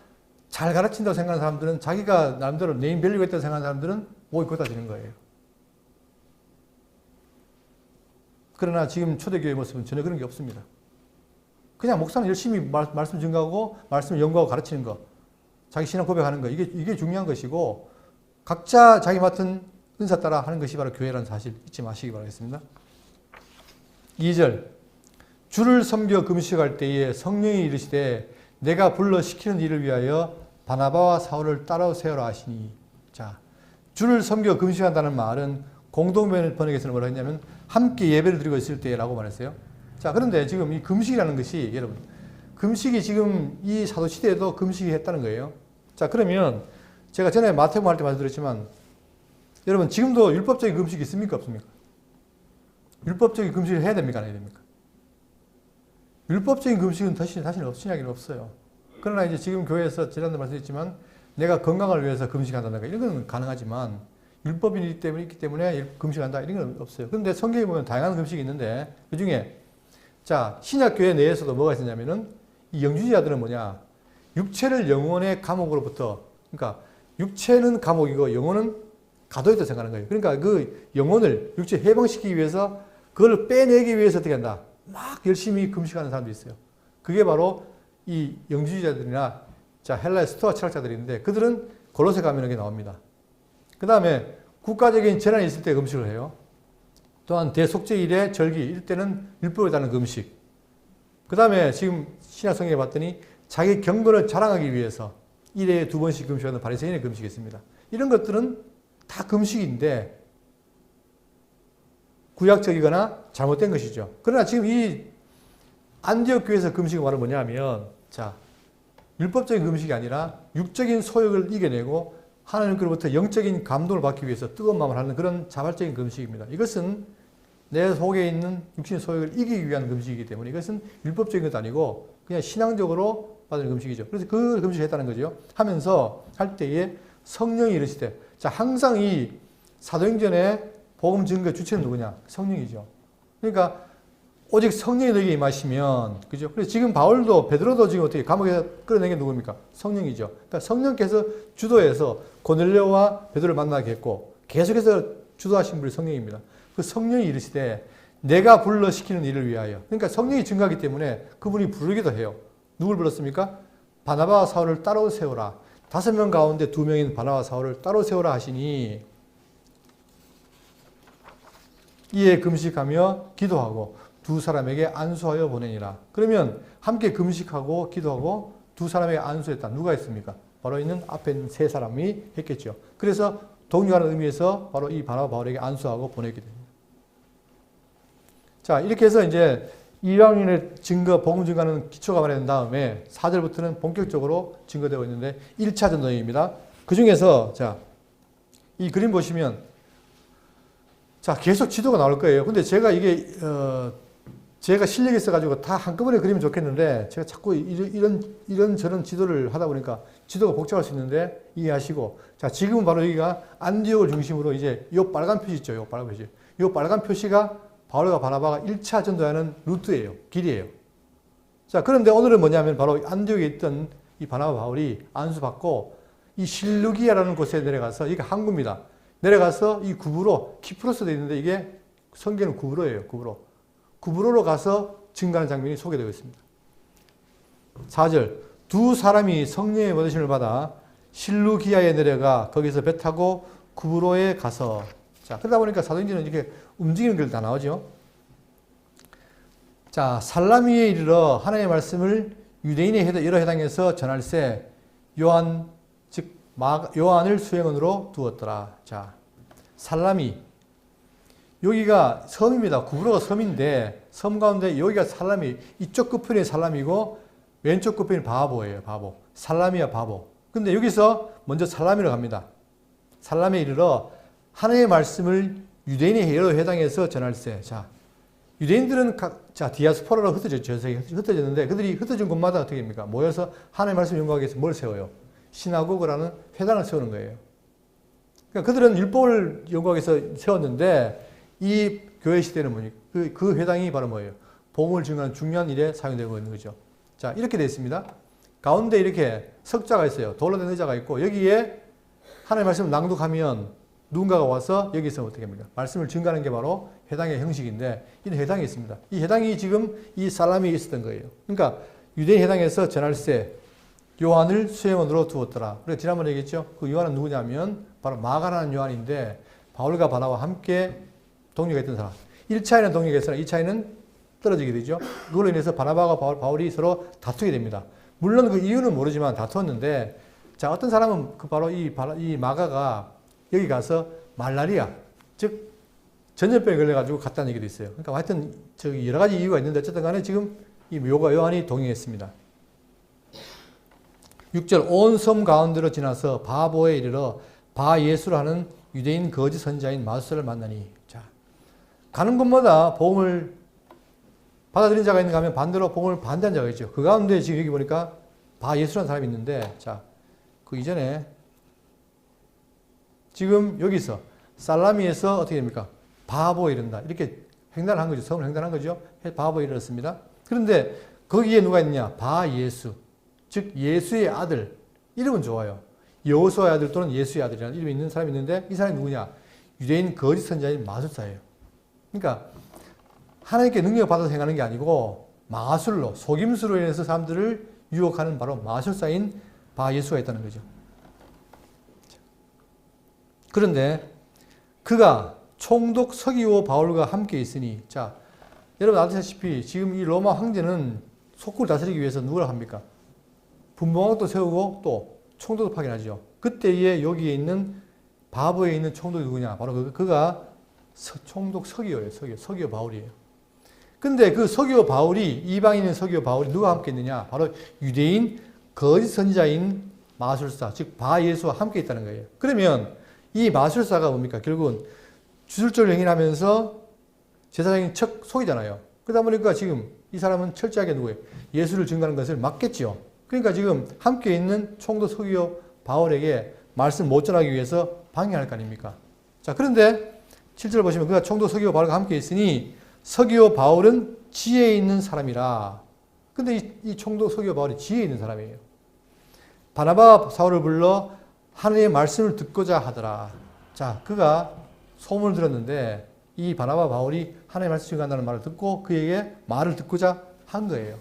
A: 잘 가르친다고 생각하는 사람들은 자기가 나름대로 네임 밸류가 있다고 생각하는 사람들은 목이 걷어지는 거예요. 그러나 지금 초대교회 모습은 전혀 그런 게 없습니다. 그냥 목사는 열심히 말씀 증거하고 말씀을 연구하고 가르치는 거 자기 신앙 고백하는 거 이게 중요한 것이고 각자 자기 맡은 은사 따라 하는 것이 바로 교회라는 사실 잊지 마시기 바라겠습니다. 2절 주를 섬겨 금식할 때에 성령이 이르시되 내가 불러 시키는 일을 위하여 바나바와 사울을 따라오세요라 하시니 자 주를 섬겨 금식한다는 말은 공동번역에서는 뭐라 했냐면 함께 예배를 드리고 있을 때라고 말했어요. 자 그런데 지금 이 금식이라는 것이 여러분 금식이 지금 이 사도시대에도 금식이 했다는 거예요. 자 그러면 제가 전에 마태복음 할 때 말씀드렸지만 여러분 지금도 율법적인 금식이 있습니까 없습니까? 율법적인 금식을 해야 됩니까 안 해야 됩니까? 율법적인 금식은 사실 신약에는 없어요. 그러나 이제 지금 교회에서 지난번에 말씀드렸지만 내가 건강을 위해서 금식한다든가 이런 건 가능하지만 율법이 있기 때문에 금식한다 이런 건 없어요. 그런데 성경에 보면 다양한 금식이 있는데 그 중에 자 신약교회 내에서도 뭐가 있었냐면은 이 영주주의자들은 뭐냐 육체를 영혼의 감옥으로부터 그러니까 육체는 감옥이고 영혼은 가도있다고 생각하는 거예요. 그러니까 그 영혼을 육체 해방시키기 위해서 그걸 빼내기 위해서 어떻게 한다? 막 열심히 금식하는 사람도 있어요. 그게 바로 이 영주주의자들이나 자 헬라의 스토아 철학자들인데 그들은 골로새 가면 이게 나옵니다. 그 다음에 국가적인 재난이 있을 때 금식을 해요. 또한 대속죄일에 절기 이럴 때는 율법에 따른 금식. 그 다음에 지금 신약성경에 봤더니 자기 경건을 자랑하기 위해서 1회에 2번씩 금식하는 바리새인의 금식이 있습니다. 이런 것들은 다 금식인데 구약적이거나 잘못된 것이죠. 그러나 지금 이 안디옥 교회에서 금식은 바로 뭐냐면 자 율법적인 금식이 아니라 육적인 소욕을 이겨내고 하나님께로부터 영적인 감동을 받기 위해서 뜨거운 마음을 하는 그런 자발적인 금식입니다. 이것은 내 속에 있는 육신의 소욕을 이기기 위한 금식이기 때문에 이것은 율법적인 것도 아니고 그냥 신앙적으로 받는 금식이죠. 그래서 그 금식을 했다는 거죠. 하면서 할 때에 성령이 이르시되 자 항상 이 사도행전의 복음 증거 주체는 누구냐? 성령이죠. 그러니까 오직 성령이 너에게 임하시면 그죠? 그래서 지금 바울도 베드로도 지금 어떻게 감옥에서 끌어낸 게 누굽니까? 성령이죠. 그러니까 성령께서 주도해서 고넬료와 베드로를 만나게 했고 계속해서 주도하신 분이 성령입니다. 그 성령이 이르시되 내가 불러 시키는 일을 위하여 그러니까 성령이 증가하기 때문에 그분이 부르기도 해요. 누굴 불렀습니까? 바나바와 사울을 따라오세요라. 5명 가운데 2명인 바나바와 사울을 따라오세요라 하시니 이에 금식하며 기도하고 두 사람에게 안수하여 보내니라. 그러면 함께 금식하고 기도하고 두 사람에게 안수했다. 누가 했습니까? 바로 있는 앞에 있는 세 사람이 했겠죠. 그래서 동요하는 의미에서 바로 이 바나바 바울에게 안수하고 보냈게 됩니다. 자, 이렇게 해서 이제 이방인의 증거, 복음 증거는 기초가 마련된 다음에 4절부터는 본격적으로 증거되고 있는데 1차 전도입니다. 그 중에서 자, 이 그림 보시면 자, 계속 지도가 나올 거예요. 근데 제가 이게 제가 실력이 있어가지고 다 한꺼번에 그리면 좋겠는데 제가 자꾸 이런 저런 지도를 하다 보니까 지도가 복잡할 수 있는데 이해하시고 자, 지금은 바로 여기가 안디옥을 중심으로 이제 요 빨간 표시 있죠. 요 빨간 표시. 요 빨간 표시가 바울과 바나바가 1차 전도하는 루트예요. 길이에요. 자, 그런데 오늘은 뭐냐면 바로 안디옥에 있던 이 바나바 바울이 안수받고 이 실루기아라는 곳에 내려가서 이게 항구입니다. 내려가서 이 구브로 키프로스 되어 있는데 이게 성경은 구브로예요. 구브로. 구브로로 가서 증가하는 장면이 소개되어 있습니다. 4절. 두 사람이 성령의 받으심을 받아 실루기아에 내려가 거기서 배 타고 구브로에 가서 자, 그러다 보니까 사도행전은 이렇게 움직이는 글 다 나오죠. 자, 살라미에 이르러 하나님의 말씀을 유대인의 여러 회당에서 전할세 요한 즉 요한을 수행원으로 두었더라. 자, 살라미 여기가 섬입니다. 구브로가 섬인데 섬 가운데 여기가 살라미 이쪽 끝편이 살라미고 왼쪽 끝편이 바보예요. 바보. 살라미와 바보. 근데 여기서 먼저 살라미로 갑니다. 살라미에 이르러 하나님의 말씀을 유대인의 여러 회당에서 전할세. 자, 유대인들은 디아스포라로 흩어졌죠. 흩어졌는데 그들이 흩어진 곳마다 어떻게 됩니까? 모여서 하나님의 말씀 연구하기 위해서 뭘 세워요? 시나고그라는 회당을 세우는 거예요. 그러니까 그들은 율법을 연구하기 위해서 세웠는데 이 교회 시대는 뭐니? 그 회당이 바로 뭐예요? 복음을 증거하는 중요한 일에 사용되고 있는 거죠. 자, 이렇게 되어 있습니다. 가운데 이렇게 석자가 있어요. 돌로 된 의자가 있고 여기에 하나님의 말씀을 낭독하면 누군가가 와서 여기서 어떻게 합니까? 말씀을 증가하는 게 바로 회당의 형식인데 이 회당이 있습니다. 이 회당이 지금 이 살라미에 있었던 거예요. 그러니까 유대인 회당에서 전할세 요한을 수행원으로 두었더라. 그래서 지난번에 얘기했죠. 그 요한은 누구냐면 바로 마가라는 요한인데 바울과 바나바와 함께 동역했던 사람. 1차에는 동역했으나 2차에는 떨어지게 되죠. 그걸로 인해서 바나바와 바울이 서로 다투게 됩니다. 물론 그 이유는 모르지만 다투었는데 자, 어떤 사람은 그 바로 이 마가가 여기 가서 말라리아, 즉 전염병에 걸려가지고 갔다는 얘기도 있어요. 그러니까 하여튼 저기 여러 가지 이유가 있는데 어쨌든 간에 지금 이 요한이 동행했습니다. 6절 온 섬 가운데로 지나서 바보에 이르러 바 예수라는 유대인 거짓 선지자인 마술을 만나니 자, 가는 곳마다 복음을 받아들인 자가 있는가 하면 반대로 복음을 반대한 자가 있죠. 그 가운데 지금 여기 보니까 바 예수라는 사람이 있는데 자, 그 이전에 지금 여기서 살라미에서 어떻게 됩니까? 바보에 이른다. 이렇게 횡단을 한 거죠. 섬을 횡단한 거죠. 바보에 이르렀습니다. 그런데 거기에 누가 있느냐? 바 예수. 즉 예수의 아들. 이름은 좋아요. 여호수아의 아들 또는 예수의 아들이라는 이름이 있는 사람이 있는데 이 사람이 누구냐? 유대인 거짓 선지자인 마술사예요. 그러니까 하나님께 능력을 받아서 행하는 게 아니고 마술로 속임수로 인해서 사람들을 유혹하는 바로 마술사인 바 예수가 있다는 거죠. 그런데 그가 총독 서기오 바울과 함께 있으니 자, 여러분 아시다시피 지금 이 로마 황제는 속국을 다스리기 위해서 누구를 합니까? 분봉왕도 세우고 또 총독도 파견하죠. 그때에 여기에 있는 바보에 있는 총독이 누구냐? 바로 그가 총독 서기오예요. 서기오 바울이에요. 근데 그 서기오 바울이 이방인인 서기오 바울이 누가 함께 있느냐? 바로 유대인 거짓 선지자인 마술사 즉 바 예수와 함께 있다는 거예요. 그러면 이 마술사가 뭡니까? 결국은 주술적을 행위하면서 제사장인 척 속이잖아요. 그러다 보니까 지금 이 사람은 철저하게 누구예요? 예수를 증거하는 것을 막겠죠. 그러니까 지금 함께 있는 총독 서기오 바울에게 말씀 못 전하기 위해서 방해할 거 아닙니까? 자, 그런데 7절 보시면 그가 총독 서기오 바울과 함께 있으니 서기오 바울은 지혜 있는 사람이라. 근데 이 총독 서기오 바울이 지혜 있는 사람이에요. 바나바 사울을 불러 하나님의 말씀을 듣고자 하더라. 자, 그가 소문을 들었는데 이 바나바 바울이 하나님의 말씀을 전한다는 말을 듣고 그에게 말을 듣고자 한 거예요.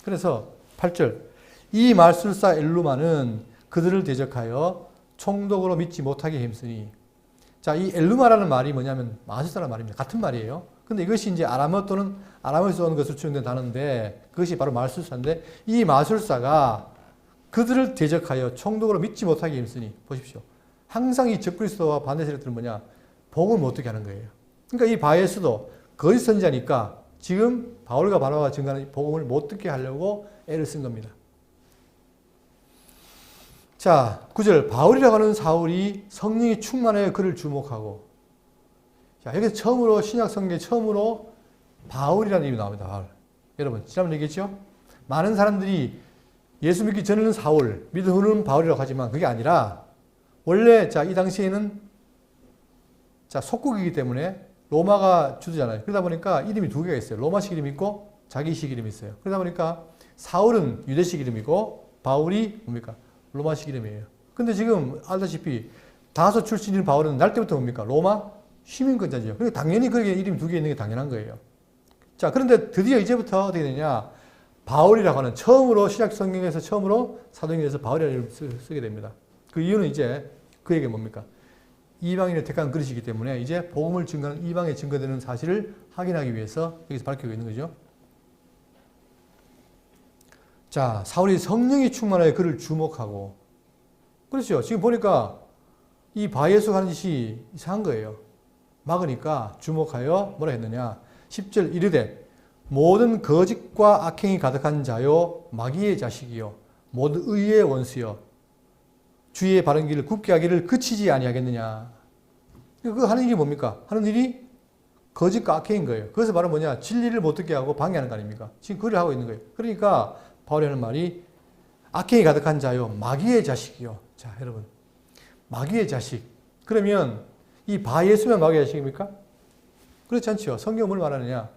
A: 그래서 8절 이 마술사 엘루마는 그들을 대적하여 총독으로 믿지 못하게 힘쓰니 자, 이 엘루마라는 말이 뭐냐면 마술사라는 말입니다. 같은 말이에요. 근데 이것이 이제 아람어 또는 아람어에서 온 것으로 추정된 단어인데 그것이 바로 마술사인데 이 마술사가 그들을 대적하여 총독으로 믿지 못하게 힘쓰니 보십시오. 항상 이 적그리스도와 반대 세력들은 뭐냐? 복음을 못 듣게 하는 거예요. 그러니까 이 바예수도 거짓 선지자니까 지금 바울과 바나바가 증거하는 복음을 못 듣게 하려고 애를 쓴 겁니다. 자, 9절 바울이라고 하는 사울이 성령이 충만하여 그를 주목하고 자, 여기서 처음으로 신약 성경에 처음으로 바울이라는 이름이 나옵니다. 바울. 여러분, 지난번에 얘기했죠? 많은 사람들이 예수 믿기 전에는 사울, 믿은 후는 바울이라고 하지만 그게 아니라 원래 자, 이 당시에는 자, 속국이기 때문에 로마가 주도잖아요. 그러다 보니까 이름이 두 개가 있어요. 로마식 이름이 있고 자기식 이름이 있어요. 그러다 보니까 사울은 유대식 이름이고 바울이 뭡니까? 로마식 이름이에요. 근데 지금 알다시피 다소 출신인 바울은 날 때부터 뭡니까? 로마 시민권자죠. 그러니까 당연히 그게 이름이 두 개 있는 게 당연한 거예요. 자, 그런데 드디어 이제부터 어떻게 되냐? 바울이라고 하는 처음으로 신약 성경에서 처음으로 사도행전에서 바울이라는 이름을 쓰게 됩니다. 그 이유는 이제 그에게 뭡니까? 이방인을 택한 그릇이기 때문에 이제 복음을 증거하는 이방에 증거되는 사실을 확인하기 위해서 여기서 밝히고 있는 거죠. 자, 사울이 성령이 충만하여 그를 주목하고 그렇죠. 지금 보니까 이 바예수 하는 짓이 이상한 거예요. 막으니까 주목하여 뭐라 했느냐. 10절 이르되 모든 거짓과 악행이 가득한 자요 마귀의 자식이요 모든 의의 원수요 주의 바른 길을 굽게 하기를 그치지 아니하겠느냐. 그 하는 일이 뭡니까? 하는 일이 거짓과 악행인 거예요. 그것을 바로 뭐냐? 진리를 못 듣게 하고 방해하는 거 아닙니까? 지금 그걸 하고 있는 거예요. 그러니까 바울이 하는 말이 악행이 가득한 자요 마귀의 자식이요. 자, 여러분 마귀의 자식. 그러면 이 바예수면 마귀의 자식입니까? 그렇지 않죠. 성경은 뭘 말하느냐?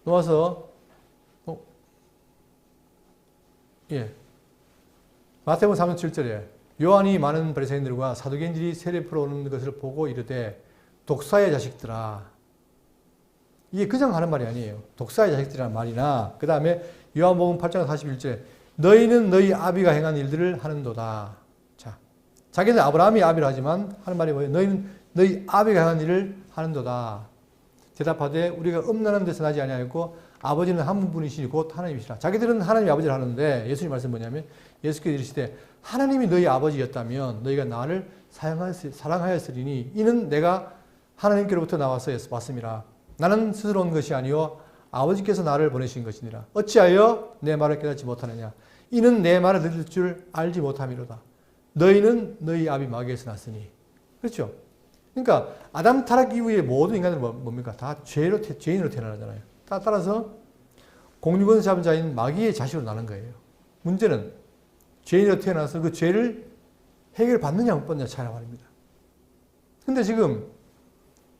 A: 놓아서 마태복음 3장 7절에 요한이 많은 바리새인들과 사두개인들이 세례 풀어오는 것을 보고 이르되 독사의 자식들아. 이게 그냥 하는 말이 아니에요. 독사의 자식들이라는 말이나 그 다음에 요한복음 8장 41절에 너희는 너희 아비가 행한 일들을 하는도다. 자, 자기는 아브라함이 아비라 하지만 하는 말이 뭐예요? 너희는 너희 아비가 행한 일을 하는도다. 대답하되 우리가 음란한 데서 나지 아니하였고 아버지는 한 분이시니 곧 하나님이시라. 자기들은 하나님이 아버지를 하는데 예수님 말씀 뭐냐면 예수께서 이르시되 하나님이 너희 아버지였다면 너희가 나를 사랑하였으리니 이는 내가 하나님께로부터 나와서 왔음이라. 나는 스스로 온 것이 아니요 아버지께서 나를 보내신 것이니라. 어찌하여 내 말을 깨닫지 못하느냐. 이는 내 말을 들을 줄 알지 못함이로다. 너희는 너희 아비 마귀에서 났으니. 그렇죠? 그러니까 아담 타락 이후에 모든 인간들은 뭡니까? 다 죄인으로 태어나잖아요. 따라서 공유권 잡은 자인 마귀의 자식으로 나는 거예요. 문제는 죄인으로 태어나서 그 죄를 해결받느냐 못 받느냐 차이라 말입니다. 근데 지금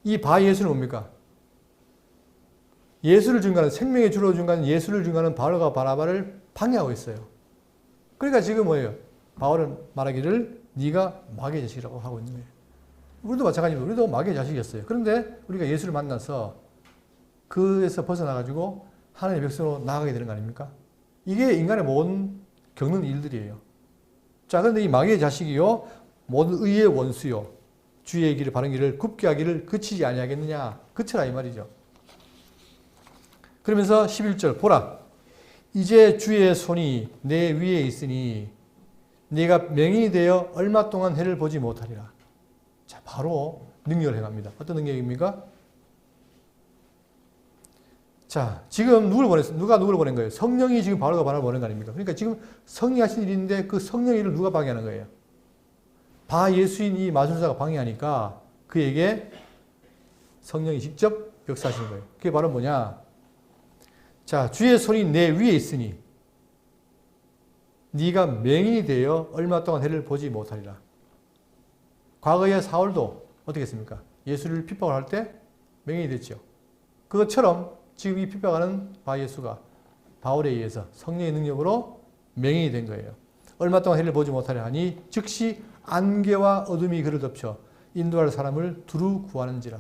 A: 이 바예수는 뭡니까? 예수를 증거하는 생명의 주로 증거하는 예수를 증거하는 바울과 바나바를 방해하고 있어요. 그러니까 지금 뭐예요? 바울은 말하기를 네가 마귀의 자식이라고 하고 있는 거예요. 우리도 마찬가지입니다. 우리도 마귀의 자식이었어요. 그런데 우리가 예수를 만나서 그에서 벗어나가지고 하나님의 백성으로 나아가게 되는 거 아닙니까? 이게 인간의 모든 겪는 일들이에요. 자, 그런데 이 마귀의 자식이요 모든 의의 원수요 주의 길을 바른 길을 굽게 하기를 그치지 아니하겠느냐. 그쳐라 이 말이죠. 그러면서 11절 보라 이제 주의 손이 내 위에 있으니 네가 맹인이 되어 얼마 동안 해를 보지 못하리라. 자, 바로 능력을 행합니다. 어떤 능력입니까? 자, 지금 누가 누구를 보낸 거예요? 성령이 지금 바울과 바나바를 보낸 거 아닙니까? 그러니까 지금 성령이 하신 일인데 그 성령의 일을 누가 방해하는 거예요? 바예수인 이 마술사가 방해하니까 그에게 성령이 직접 역사하시는 거예요. 그게 바로 뭐냐? 자, 주의 손이 내 위에 있으니 네가 맹인이 되어 얼마 동안 해를 보지 못하리라. 과거에 사울도 어떻게 했습니까? 예수를 핍박을 할 때 맹인이 됐죠. 그것처럼 지금 이 핍박하는 바예수가 바울에 의해서 성령의 능력으로 맹인이 된 거예요. 얼마 동안 해를 보지 못하려 하니 즉시 안개와 어둠이 그를 덮쳐 인도할 사람을 두루 구하는지라.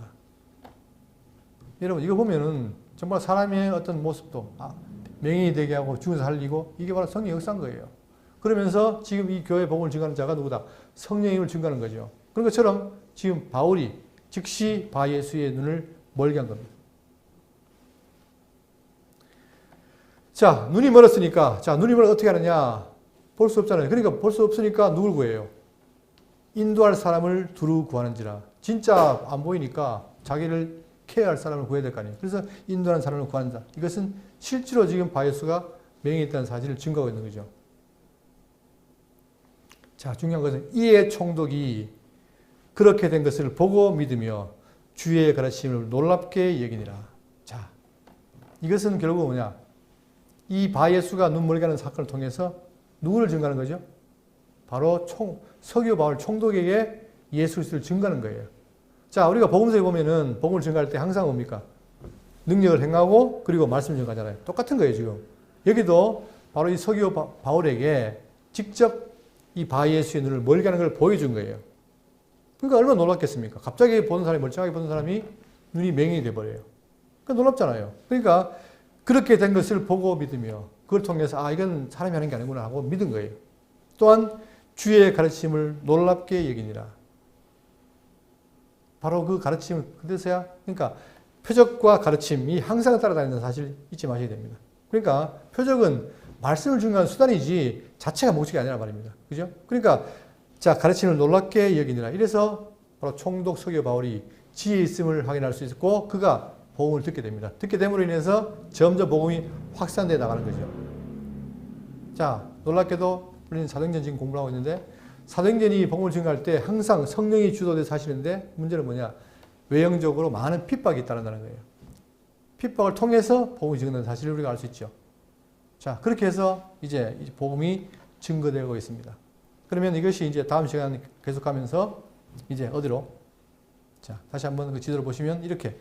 A: 여러분 이거 보면은 정말 사람의 어떤 모습도 맹인이 되게 하고 죽어서 살리고 이게 바로 성령의 역사인 거예요. 그러면서 지금 이 교회 복음을 증거하는 자가 누구다? 성령의 힘을 증거하는 거죠. 그런 것처럼 지금 바울이 즉시 바예수의 눈을 멀게 한 겁니다. 자, 눈이 멀었으니까, 자, 눈이 멀어 어떻게 하느냐? 볼 수 없잖아요. 그러니까 볼 수 없으니까 누굴 구해요? 인도할 사람을 두루 구하는지라. 진짜 안 보이니까 자기를 케어할 사람을 구해야 될 거 아니에요. 그래서 인도하는 사람을 구한다. 이것은 실제로 지금 바예수가 명예했다는 사실을 증거하고 있는 거죠. 자, 중요한 것은 이의 총독이 그렇게 된 것을 보고 믿으며 주의 가르침을 놀랍게 여기니라. 자, 이것은 결국 뭐냐? 이 바예수가 눈멀게 하는 사건을 통해서 누구를 증거하는 거죠? 바로 서기오 바울 총독에게 예수 그리스도를 증거하는 거예요. 자, 우리가 복음서에 보면은 복음을 증거할 때 항상 뭡니까? 능력을 행하고 그리고 말씀을 증거하잖아요. 똑같은 거예요, 지금. 여기도 바로 이 서기오 바울에게 직접 이 바예수의 눈을 멀게 하는 걸 보여준 거예요. 그러니까 얼마나 놀랍겠습니까? 갑자기 보는 사람이, 멀쩡하게 보는 사람이 눈이 맹인이 돼버려요. 그러니까 놀랍잖아요. 그러니까 그렇게 된 것을 보고 믿으며 그걸 통해서 아, 이건 사람이 하는 게 아니구나 하고 믿은 거예요. 또한 주의 가르침을 놀랍게 여기니라. 바로 그 가르침을 그래서야, 그러니까 표적과 가르침이 항상 따라다니는 사실 잊지 마셔야 됩니다. 그러니까 표적은 말씀을 증거하는 수단이지 자체가 목적이 아니라 말입니다. 그죠? 그러니까 자, 가르침을 놀랍게 여기니라. 이래서 바로 총독 서기오 바울이 지혜 있음을 확인할 수 있고 그가 복음을 듣게 됩니다. 듣게 됨으로 인해서 점점 복음이 확산되어 나가는 거죠. 자, 놀랍게도 우리는 사도행전 지금 공부를 하고 있는데 사도행전이 복음을 증거할 때 항상 성령이 주도돼서 하시는데 문제는 뭐냐? 외형적으로 많은 핍박이 따른다는 거예요. 핍박을 통해서 복음이 증거되는 사실을 우리가 알 수 있죠. 자, 그렇게 해서 이제 복음이 증거되고 있습니다. 그러면 이것이 이제 다음 시간 계속하면서 이제 어디로? 자, 다시 한번 그 지도를 보시면 이렇게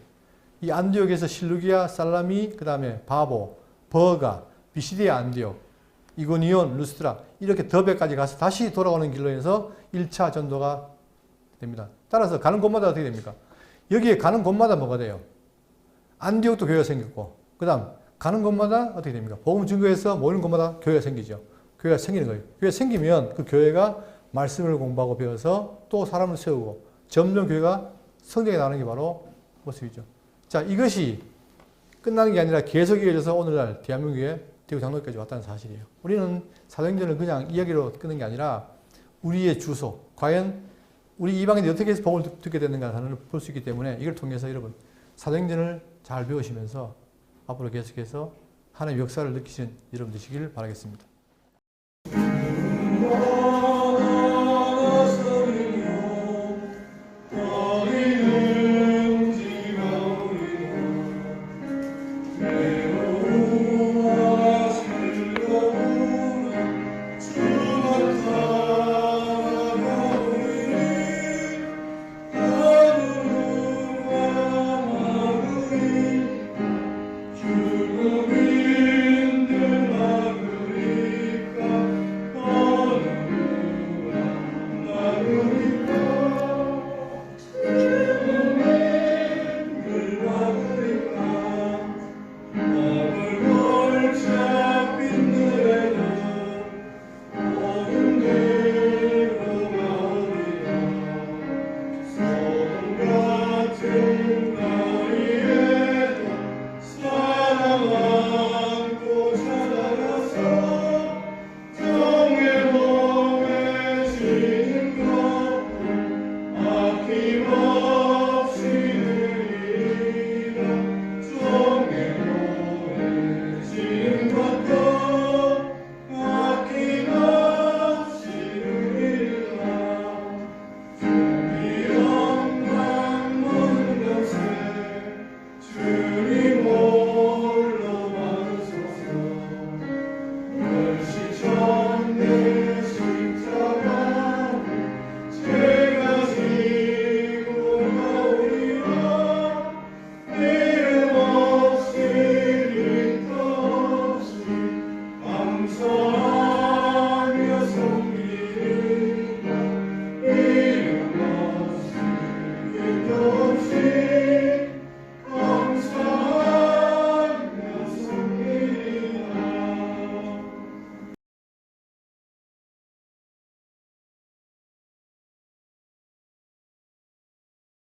A: 이 안디옥에서 실루기아, 살라미, 그 다음에 바보, 버가, 비시디아 안디옥, 이고니온, 루스트라 이렇게 더베까지 가서 다시 돌아오는 길로 해서 1차 전도가 됩니다. 따라서 가는 곳마다 어떻게 됩니까? 여기에 가는 곳마다 뭐가 돼요? 안디옥도 교회가 생겼고 그 다음 가는 곳마다 어떻게 됩니까? 복음 증거해서 모이는 곳마다 교회가 생기죠. 교회가 생기는 거예요. 교회가 생기면 그 교회가 말씀을 공부하고 배워서 또 사람을 세우고 점점 교회가 성장해 나가는 게 바로 모습이죠. 자, 이것이 끝나는 게 아니라 계속 이어져서 오늘날 대한민국에 대구 장로까지 왔다는 사실이에요. 우리는 사도행전을 그냥 이야기로 끊는 게 아니라 우리의 주소, 과연 우리 이방인들이 어떻게 해서 복음을 듣게 됐는가 하는 걸 볼 수 있기 때문에 이걸 통해서 여러분 사도행전을 잘 배우시면서 앞으로 계속해서 하나님의 역사를 느끼시는 여러분 되시길 바라겠습니다.